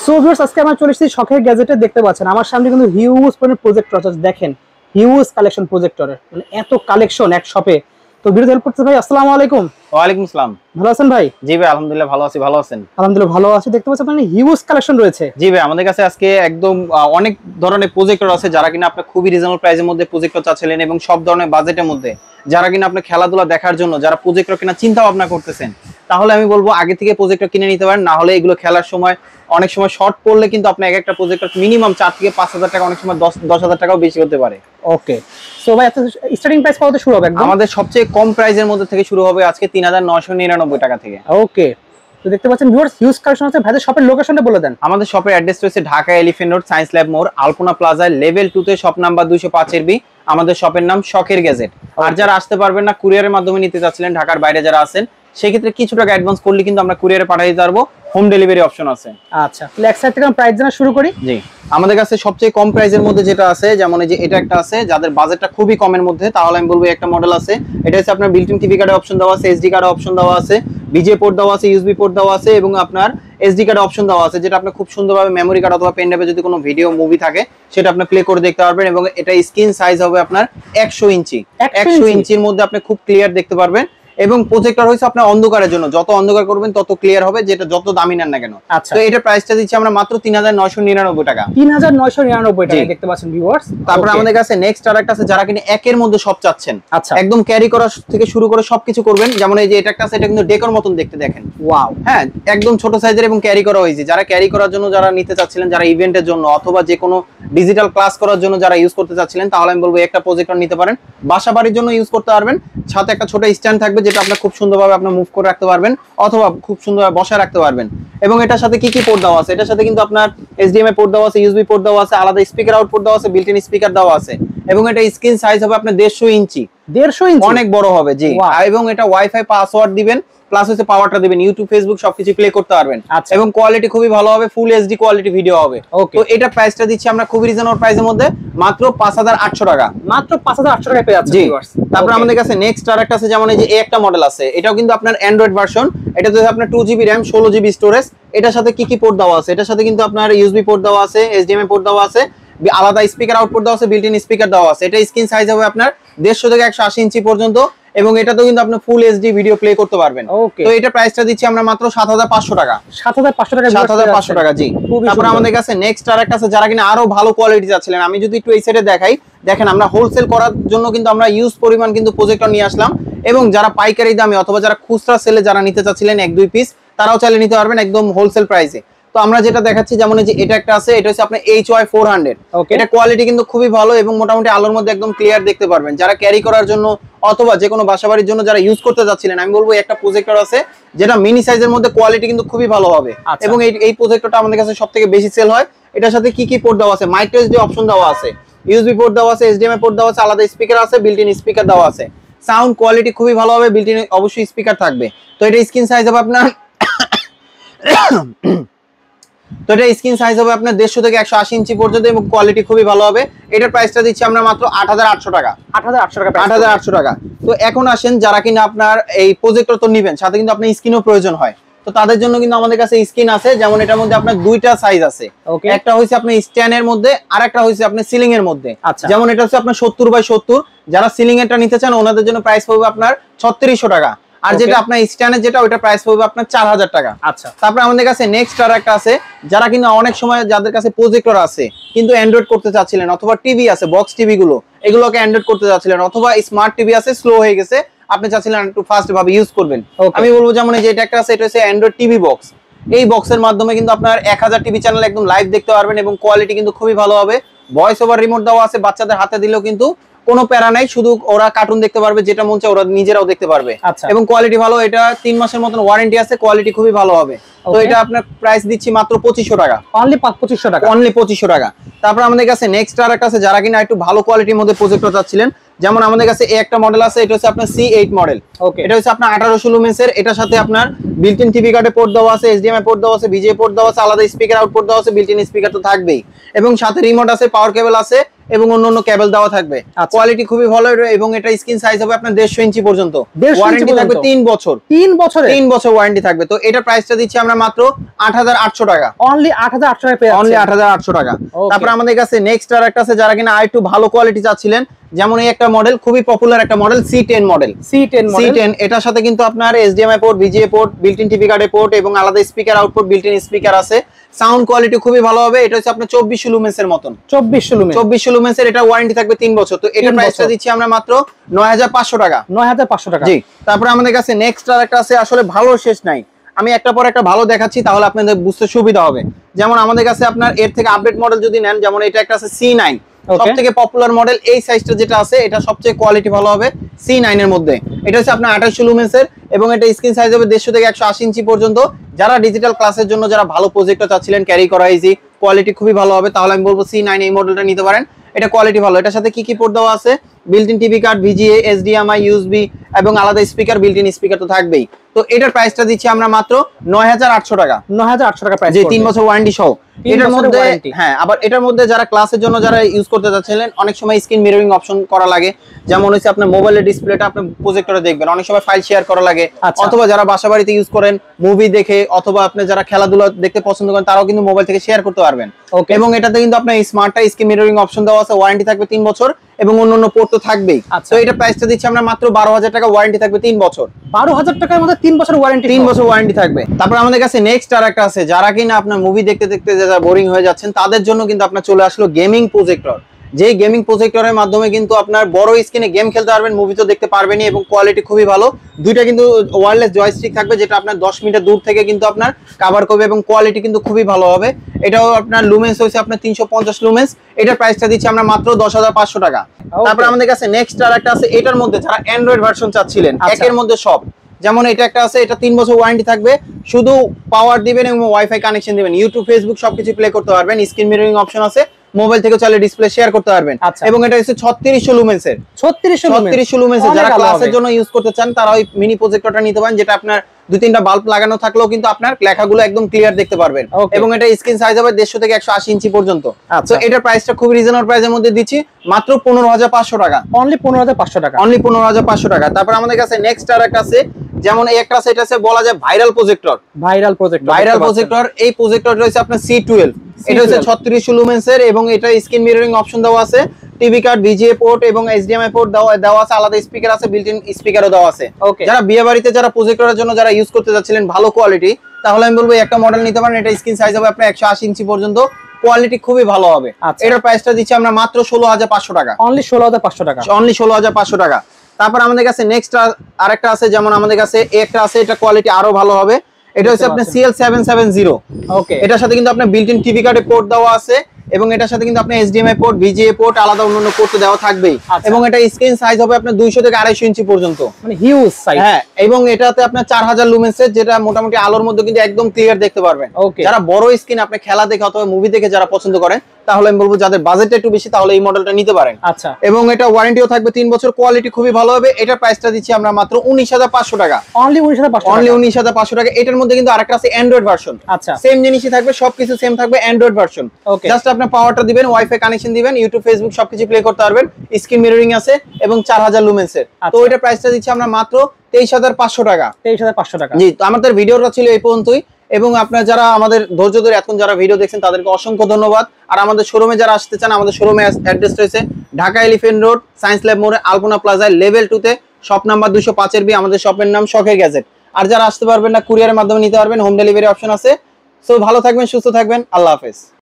So viewers, আজকে আমরা চলে এসেছি শখের গ্যাজেটে। দেখতে পাচ্ছেন আমার সামনে কিন্তু হিউজ পরিমাণ প্রজেক্টর আছে। দেখেন হিউজ কালেকশন প্রজেক্টরের, মানে এত কালেকশন এক শপে। তো ভিডিও হেল্প করতে ভাই, আসসালামু আলাইকুম। ওয়ালাইকুম আসসালাম। ভালো আছেন ভাই? জি ভাই, আলহামদুলিল্লাহ ভালো আছি। ভালো আছেন? আলহামদুলিল্লাহ ভালো আছি। দেখতে পাচ্ছেন মানে হিউজ কালেকশন রয়েছে। জি ভাই, আমাদের কাছে আজকে একদম অনেক ধরনের প্রজেক্টর আছে, যারা কিনা আপনি খুবই রিজনেবল প্রাইসের মধ্যে প্রজেক্টর চাচ্ছিলেন এবং সব ধরনের বাজেটের মধ্যে, যারা কিনা আপনি খেলাধুলা দেখার জন্য যারা প্রজেক্টর কিনা চিন্তা ভাবনা করতেছেন, তাহলে আমি বলবো আগে থেকে প্রজেক্টর কিনে নিতে পারেন। না হলে এগুলো খেলার সময় অনেক সময় শর্ট পড়লে কিন্তু আপনি এক একটা প্রজেক্টর মিনিমাম 4 থেকে 5,000 টাকা, অনেক সময় 10,000 টাকাও বেশি হতে পারে। ওকে, সো ভাই এত স্টার্টিং প্রাইস কত শুরু হবে? আমাদের সবচেয়ে কম প্রাইসের মধ্যে থেকে শুরু হবে আজকে 3,999 টাকা থেকে। ওকে, তো দেখতে পাচ্ছেন ভিউয়ার্স হিউজ কালেকশন আছে। ভাইদের শপের লোকেশনটা বলে দেন। আমাদের শপের অ্যাড্রেস রয়েছে Dhaka elephant road, science lab মোড়, আলপনা প্লাজা লেভেল 2 তে শপ নাম্বার 205 এর বি। আমাদের শপের নাম শখের গ্যাজেট। আর যারা আসতে পারবেন না, কুরিয়ারের মাধ্যমে নিতে চাচ্ছিলেন, ঢাকার বাইরে যারা আছেন, সেক্ষেত্রে কিছু টাকা অ্যাডভান্স করলে কিন্তু আমরা কুরিয়ারে পাঠিয়ে দিতে পারবো। হোম ডেলিভারি অপশন আছে। আচ্ছা, তাহলে এক সাইড থেকে প্রাইস জানা শুরু করি। জি, আমাদের কাছে সবচেয়ে কম প্রাইসের মধ্যে যেটা আছে, যেমন এই যে এটা একটা আছে, যাদের বাজেটটা খুবই কমের মধ্যে, তাহলে আমি বলবো একটা মডেল আছে। এটা হচ্ছে আপনার বিল্ট ইন টিভি কার্ডের অপশন দেওয়া আছে, এসডি কার্ডের অপশন দেওয়া আছে, বিজে পোর্ট দেওয়া আছে, ইউএসবি পোর্ট দেওয়া আছে এবং আপনার এসডি কার্ডের অপশন দেওয়া আছে, যেটা আপনি খুব সুন্দরভাবে মেমোরি কার্ড অথবা পেন ড্রাইভে যদি কোনো ভিডিও মুভি থাকে সেটা আপনি প্লে করে দেখতে পারবেন। এবং এটা স্ক্রিন সাইজ হবে আপনার 100 ইঞ্চি। 100 ইঞ্চির মধ্যে আপনি খুব ক্লিয়ার দেখতে পারবেন। এবং প্রজেক্টর হইছে আপনার অন্ধকারের জন্য, যত অন্ধকার করবেন তত ক্লিয়ার হবে, যেটা যত দামি নেন না কেন। তো এটা প্রাইসটা দিচ্ছি আমরা মাত্র 3,999 টাকা। 3,999 টাকা দেখতে পাচ্ছেন ভিউয়ার্স। তারপর আমাদের কাছে নেক্সট আরেকটা আছে, যারা কিনা একের মধ্যে সব চাচ্ছেন, আচ্ছা, একদম ক্যারি করা থেকে শুরু করে সবকিছু করবেন। যেমন এই যে এটা একটা আছে, এটা কিন্তু ডেকোর মতন দেখতে, দেখেন ওয়াও। হ্যাঁ, একদম ছোট সাইজের এবং ক্যারি করা হয়েছে। যারা ক্যারি করার জন্য যারা নিতে চাচ্ছিলেন, যারা ইভেন্টের জন্য অথবা যে কোনো ডিজিটাল ক্লাস করার জন্য যারা ইউজ করতে চাচ্ছিলেন, তাহলে আমি বলবো একটা প্রজেক্টর নিতে পারেন। বাসা বাড়ির জন্য ইউজ করতে পারবেন। সাথে একটা ছোট স্ট্যান্ড থাকবে, যেটা আপনি খুব সুন্দরভাবে আপনি মুভ করে রাখতে পারবেন অথবা খুব সুন্দরভাবে বসায় রাখতে পারবেন। এবং এটার সাথে কি কি পোর্ট দেওয়া আছে, এটার সাথে কিন্তু আপনার এইচডিএমআই পোর্ট দেওয়া আছে, ইউএসবি পোর্ট দেওয়া আছে, আলাদা স্পিকার আউট পোর্ট দেওয়া আছে, বিল্ট ইন স্পিকার দেওয়া আছে। এবং এটা স্ক্রিন সাইজ হবে আপনার 150 ইঞ্চি। 150 ইঞ্চি অনেক বড় হবে। জি, এবং এটা ওয়াইফাই পাসওয়ার্ড দিবেন, প্লাস হচ্ছে পাওয়ারটা দিবেন, ইউটিউব ফেসবুক সবকিছু প্লে করতে পারবেন। এবং কোয়ালিটি খুবই ভালো হবে, ফুল এইচডি কোয়ালিটি ভিডিও হবে। তো এটা প্রাইসটা দিচ্ছি আমরা খুবই রিজনেবল প্রাইসের মধ্যে, মাত্র 5,800 টাকা। মাত্র 5,800 টাকায় পেয়ে যাচ্ছেন ভিউয়ার্স। তারপর আমাদের কাছে নেক্সট আরেকটা আছে, যেমন এই যে একটা মডেল আছে, এটাও কিন্তু আপনার অ্যান্ড্রয়েড ভার্সন। এটাতে আপনার 2GB RAM 16GB স্টোরেজ। এটার সাথে কি কি পোর্ট দেওয়া আছে, এটার সাথে কিন্তু আপনার ইউএসবি পোর্ট দেওয়া আছে, এইচডিএমআই পোর্ট দেওয়া আছে, আলাদা স্পিকার আউটপুট দেওয়া আছে, বিল্ট ইন স্পিকার দেওয়া আছে। এটা স্ক্রিন সাইজ হবে আপনার 150 থেকে 180 ইঞ্চি পর্যন্ত। এবং এটাতেও কিন্তু আপনি ফুল এইচডি ভিডিও প্লে করতে পারবেন। তো এটা প্রাইসটা দিচ্ছি আমরা মাত্র 7,500 টাকা। 7,500 টাকা, 7,500 টাকা। জি, তারপর আমাদের কাছে নেক্সট আরেকটা আছে, যারা কিনা আরো ভালো কোয়ালিটি চাচ্ছিলেন। আমি যদি একটু এই সাইডে দেখাই, দেখেন আমরা হোলসেল করার জন্য কিন্তু আমরা ইউজ পরিমাণ কিন্তু প্রজেক্টর নিয়ে আসলাম। এবং যারা পাইকারি দামে অথবা যারা খুচরা সেলে যারা নিতে চাচ্ছিলেন 1-2 পিস, তারাও চাইলে নিতে পারবেন একদম হোলসেল প্রাইসে। তো আমরা যেটা দেখাচ্ছি, যেমন এই যে এটা একটা আছে, এটা হচ্ছে আপনার HY400। এটা কোয়ালিটি কিন্তু খুবই ভালো এবং মোটামুটি আলোর মধ্যে একদম ক্লিয়ার দেখতে পারবেন। যারা ক্যারি করার জন্য অথবা যে কোনো বাসাবাড়ির জন্য যারা ইউজ করতে যাচ্ছিলেন, আমি বলবো একটা প্রজেক্টর আছে যেটা মিনি সাইজের মধ্যে কোয়ালিটি কিন্তু খুবই ভালো হবে। এবং এই প্রজেক্টরটা আমাদের কাছে সবথেকে বেশি সেল হয়। এটার সাথে কি কি পোর্ট দেওয়া আছে, মাইক্রো এসডি অপশন দেওয়া আছে, ইউএসবি পোর্ট দেওয়া আছে, এইচডিএমআই পোর্ট দেওয়া আছে, আলাদা স্পিকার আছে, বিল্ট ইন স্পিকার দেওয়া আছে। সাউন্ড কোয়ালিটি খুবই ভালো হবে, বিল্ট ইন অবশ্যই স্পিকার থাকবে। তো এটা স্ক্রিন সাইজ হবে আপনার তো এটা স্ক্রিন সাইজ হবে আপনার 150 থেকে 180 ইঞ্চি পর্যন্ত এবং কোয়ালিটি খুবই ভালো হবে। এটার প্রাইসটা দিচ্ছি আমরা মাত্র 8,800 টাকা। 8,800 টাকা, 8,800 টাকা। তো এখন আসেন, যারা কিনা আপনার এই প্রজেক্টর তো নেবেন, সাথে কিন্তু আপনার স্ক্রিনও প্রয়োজন হয়, তো তাদের জন্য কিন্তু আমাদের কাছে স্ক্রিন আছে। যেমন এটার মধ্যে আপনার দুইটা সাইজ আছে, একটা হইছে আপনার স্ট্যান্ডের মধ্যে, আর একটা হইছে আপনার সিলিং এর মধ্যে। যেমন এটা হচ্ছে আপনার 70x70। যারা সিলিং এরটা নিতে চান, ওনাদের জন্য প্রাইস পড়বে আপনার 3600 টাকা। আর যেটা আপনার স্ট্যান্ডের যেটা, ওইটা প্রাইস পড়বে আপনার 4,000 টাকা। আচ্ছা, তারপর আমাদের কাছে নেক্সট আর একটা আছে, যারা কিনা অনেক সময় যাদের কাছে প্রজেক্টর আছে কিন্তু অ্যান্ড্রয়েড করতে চাচ্ছিলেন, অথবা টিভি আছে, বক্স টিভি গুলো, এগুলোকে অ্যান্ড্রয়েড করতে চাচ্ছিলেন, অথবা স্মার্ট টিভি আছে স্লো হয়ে গেছে, আপনি চাচ্ছিলেন একটু ফাস্ট ভাবে ইউজ করবেন। আমি বলবো যেমন এই যে এটা একটা আছে, এটা হচ্ছে অ্যান্ড্রয়েড টিভি বক্স। এই বক্সের মাধ্যমে কিন্তু আপনার 1000 টিভি চ্যানেল একদম লাইভ দেখতে পারবেন এবং কোয়ালিটি কিন্তু খুবই ভালো হবে। ভয়েস ওভার রিমোট দেওয়া আছে, বাচ্চাদের হাতে দিলেও কিন্তু কোনো প্যারা নাই, শুধু ওরা কার্টুন দেখতে পারবে, যেটা মন চায় ওরা নিজেরাও দেখতে পারবে। এবং কোয়ালিটি ভালো। এটা 3 মাসের মতন ওয়ারেন্টি আছে, কোয়ালিটি খুবই ভালো হবে। তো এটা আপনার প্রাইস দিচ্ছি মাত্র 2500 টাকা। অনলি 2500 টাকা, অনলি 2500 টাকা। তারপর আমাদের কাছে নেক্সট আরেকটা আছে, যারা কিনা একটু ভালো কোয়ালিটির মধ্যে প্রজেক্টর চাচ্ছিলেন, যেমন আমাদের কাছে এই একটা মডেল আছে, এটা হচ্ছে আপনার C8 মডেল। ওকে, এটা হচ্ছে আপনার 1800 লুমেন্সের। এটার সাথে আপনার বিল্ট-ইন টিভি কার্ডে পোর্ট দেওয়া আছে, HDMI পোর্ট দেওয়া আছে, VGA পোর্ট দেওয়া আছে, আলাদা স্পিকার আউটপুট দেওয়া আছে, বিল্ট-ইন স্পিকার তো থাকবেই, এবং সাথে রিমোট আছে, পাওয়ার কেবল আছে এবং অন্য কেবল দেওয়া থাকবে। কোয়ালিটি খুবই ভালো, এবং এটা স্ক্রিন সাইজ হবে আপনার 150 ইঞ্চি পর্যন্ত। ওয়ারেন্টি থাকবে 3 বছর। 3 বছর ওয়ারেন্টি থাকবে। তো এটা প্রাইসটা দিচ্ছি আমরা মাত্র 8800 টাকা। অনলি 8800 টাকা পেয়ে যাচ্ছেন। অনলি 8800 টাকা। তারপর আমাদের কাছে নেক্সট আর একটা আছে, যারা কিনা আরেকটু ভালো কোয়ালিটি চাচ্ছিলেন, যেমন এই একটা মডেল, খুবই পপুলার একটা মডেল, C10 মডেল। C10 এটার সাথে কিন্তু আপনার HDMI port, VGA port, built-in TV কার্ডে পোর্ট এবং আলাদা স্পিকার আউটপুট, বিল্ট-ইন স্পিকার আছে। সাউন্ড কোয়ালিটি খুবই ভালো হবে। এটা হচ্ছে আপনার 2400 লুমেন্সের মতন। 2400 লুমেন্সের। এটা ওয়ারেন্টি থাকবে 3 বছর। তো এটার প্রাইসটা দিচ্ছি আমরা মাত্র 9500 টাকা। 9500 টাকা। জি। তারপর আমাদের কাছে নেক্সট আর একটা আছে, আসলে ভালো শেষ নাই, আমি একটা পর একটা ভালো দেখাচ্ছি, তাহলে আপনাদের বুঝতে সুবিধা হবে। যেমন আমাদের কাছে আপনার এর থেকে আপডেট মডেল যদি নেন, যেমন এটা একটা আছে C9, সবথেকে পপুলার মডেল। এই সাইজটা যেটা আছে, এটা সবচেয়ে কোয়ালিটি ভালো হবে C9 এর মধ্যে। এটা হচ্ছে আপনার 2800 লুমেন্সের, এবং এটা স্ক্রিন সাইজ হবে 150 থেকে 180 ইঞ্চি পর্যন্ত। যারা ডিজিটাল ক্লাসের জন্য যারা ভালো প্রজেক্টর চাচ্ছিলেন, ক্যারি করা ইজি, কোয়ালিটি খুবই ভালো হবে, তাহলে আমি বলবো C9 এই মডেলটা নিতে পারেন। এটা কোয়ালিটি ভালো। এটার সাথে কি পোর্ট দেওয়া আছে? Built-in TV card, VGA, HDMI, USB এবং আলাদা স্পিকার, বিল্ট-ইন স্পিকার তো থাকবেই। তো এটার প্রাইসটা দিচ্ছি আমরা মাত্র 9800 টাকা। 9800 টাকা প্রাইস, যে 3 বছর ওয়ারেন্টি সহ। এটার মধ্যে হ্যাঁ, আবার এটার মধ্যে যারা ক্লাসের জন্য যারা ইউজ করতে যাচ্ছিলেন, অনেক সময় স্ক্রিন মিররিং অপশন করা লাগে, যেমন হচ্ছে আপনার মোবাইলের ডিসপ্লেটা আপনি প্রজেক্টরে দেখবেন, অনেক সময় ফাইল শেয়ার করা লাগে, অথবা যারা বাসা বাড়িতে ইউজ করেন মুভি দেখে, অথবা আপনি যারা খেলাধুলা দেখতে পছন্দ করেন, তারাও কিন্তু মোবাইল থেকে শেয়ার করতে পারবেন। এবং এটাতে কিন্তু আপনার smart touch screen mirroring option দেওয়া আছে, ওয়ারেন্টি থাকবে 3 বছর এবং অন্যান্য পোর্ট তো থাকবেই। তো এটা প্রাইসটা দিচ্ছি আমরা মাত্র 12000 টাকা, ওয়ারেন্টি থাকবে 3 বছর। 12000 টাকার মধ্যে 3 বছর ওয়ারেন্টি, 3 বছর ওয়ারেন্টি থাকবে। তারপর আমাদের কাছে নেক্সট আর একটা আছে, যারা কিনা আপনার মুভি দেখতে দেখতে যারা বোরিং হয়ে যাচ্ছেন, তাদের জন্য কিন্তু আপনার চলে আসলো গেমিং প্রজেক্টর। যে গেমিং প্রজেক্টরের মাধ্যমে কিন্তু আপনার বড় স্ক্রিনে গেম খেলতে পারবেন, মুভি তো দেখতে পারবেনই, এবং কোয়ালিটি খুবই ভালো। দুইটা কিন্তু ওয়্যারলেস জয়স্টিক থাকবে, যেটা আপনার 10 মিটার দূর থেকে কিন্তু আপনার কভার করবে, এবং কোয়ালিটি কিন্তু খুবই ভালো হবে। এটাও আপনার লুমেন্স হচ্ছে আপনার 350 লুমেন্স। এটার প্রাইসটা দিচ্ছি আমরা মাত্র 10500 টাকা। তারপর আমাদের কাছে নেক্সট আর একটা আছে, এটার মধ্যে যারা অ্যান্ড্রয়েড ভার্সন চাচ্ছিলেন, একের মধ্যে সব, যেমন এটা একটা আছে, এটা 3 বছর ওয়ারেন্টি থাকবে, শুধু পাওয়ার দিবেন এবং ওয়াইফাই কানেকশন দিবেন, ইউটিউব, ফেসবুক সবকিছু প্লে করতে পারবেন, স্ক্রিন মিররিং অপশন আছে, মোবাইল থেকে চাইলে ডিসপ্লে শেয়ার করতে পারবেন। এবং এটা হচ্ছে 3600 লুমেন্সের। 3600 লুমেন্সের। যারা ক্লাসের জন্য ইউজ করতে চান, তারা ওই মিনি প্রজেক্টরটা নিতে পারেন, যেটা আপনার 2-3টা বাল্ব লাগানো থাকলেও কিন্তু আপনার লেখাগুলো একদম ক্লিয়ার দেখতে পারবেন, এবং এটা স্ক্রিন সাইজ হবে 150 থেকে 180 ইঞ্চি পর্যন্ত। তো এটার প্রাইসটা খুব রিজনেবল প্রাইসের মধ্যে দিচ্ছি, মাত্র 15500 টাকা। অনলি 15500 টাকা। অনলি 15500 টাকা। তারপর আমাদের কাছে নেক্সট আর একটা আছে, যেমন এই একটা আছে, এটা আছে বলা যায় ভাইরাল প্রজেক্টর। Viral projector. এই প্রজেক্টর রয়েছে আপনার C12। এটা হচ্ছে 3600 লুমেন্সের, এবং এটা স্ক্রিন মিররিং অপশন দেওয়া আছে, টিভি কার্ড, VGA পোর্ট এবং HDMI পোর্ট দেওয়া আছে, আলাদা স্পিকার আছে, বিল্ট-ইন স্পিকারও দেওয়া আছে। যারা বিয়ে বাড়িতে যারা প্রজেক্টরের জন্য যারা ইউজ করতে যাচ্ছিলেন ভালো কোয়ালিটি, তাহলে আমি বলবো একটা মডেল নিতে পারেন। এটা স্ক্রিন সাইজ হবে আপনার 180 ইঞ্চি পর্যন্ত, কোয়ালিটি খুবই ভালো হবে। এটার প্রাইসটা দিচ্ছি আমরা মাত্র 16500 টাকা। অনলি 16500 টাকা। অনলি 16500 টাকা। তারপর আমাদের কাছে নেক্সট আরেকটা আছে, যেমন আমাদের কাছে একটা আছে, এটা কোয়ালিটি আরো ভালো হবে। এটা হচ্ছে আপনার CL770। এটার সাথে কিন্তু আপনার বিল্ট-ইন টিভি কার্ডে পোর্ট দেওয়া আছে, এবং এটার সাথে কিন্তু আপনার HDMI পোর্ট, VGA পোর্ট, আলাদা অন্যান্য পোর্ট দেওয়া থাকবেই, এবং এটা স্ক্রিন সাইজ হবে আপনার 200 থেকে 250 ইঞ্চি পর্যন্ত, মানে হিউজ সাইজ। হ্যাঁ, এবং এটাতে আপনার 4000 লুমেন্সের, যেটা মোটামুটি আলোর মধ্যে কিন্তু একদম ক্লিয়ার দেখতে পারবেন। যারা বড় স্ক্রিন আপনি খেলা দেখে অথবা মুভি দেখে যারা পছন্দ করেন, তাহলে আমি বলবো যাদের বাজেটটা একটু বেশি, তাহলে এই মডেলটা নিতে পারেন। এবং এটা ওয়ারেন্টিও থাকবে 3 বছর, কোয়ালিটি খুবই ভালো হবে। এটার প্রাইসটা দিচ্ছি আমরা মাত্র 19500 টাকা। অনলি 19500। অনলি 19500 টাকা। এটার মধ্যে কিন্তু আরেকটা আছে অ্যান্ড্রয়েড ভার্সন। সেম জিনিসই থাকবে, সবকিছু সেম থাকবে, অ্যান্ড্রয়েড ভার্সন। জাস্ট আপনি পাওয়ারটা দিবেন, ওয়াইফাই কানেকশন দিবেন, ইউটিউব, ফেসবুক সবকিছু প্লে করতে পারবেন, স্ক্রিন মিররিং আছে, এবং 4000 লুমেন্সের। তো এটার প্রাইসটা দিচ্ছি আমরা মাত্র 23500 টাকা। 23500 টাকা। জি, তো আমাদের ভিডিওটা ছিল এই পর্যন্তই, এবং আপনারা যারা আমাদের ধৈর্য ধরে এখন যারা ভিডিও দেখছেন, তাদেরকে অসংখ্য ধন্যবাদ। আর আমাদের শোরুমে যারা আসতে চান, আমাদের শোরুমে অ্যাড্রেস রয়েছে Dhaka elephant road, science lab মোড়ে, আলপনা প্লাজায় লেভেল 2 তে, শপ নাম্বার 205 B। আমাদের শপের নাম শখের গ্যাজেট। আর যারা আসতে পারবেন না, কুরিয়ারের মাধ্যমে নিতে পারবেন, হোম ডেলিভারি অপশন আছে। সো ভালো থাকবেন, সুস্থ থাকবেন, আল্লাহ হাফেজ।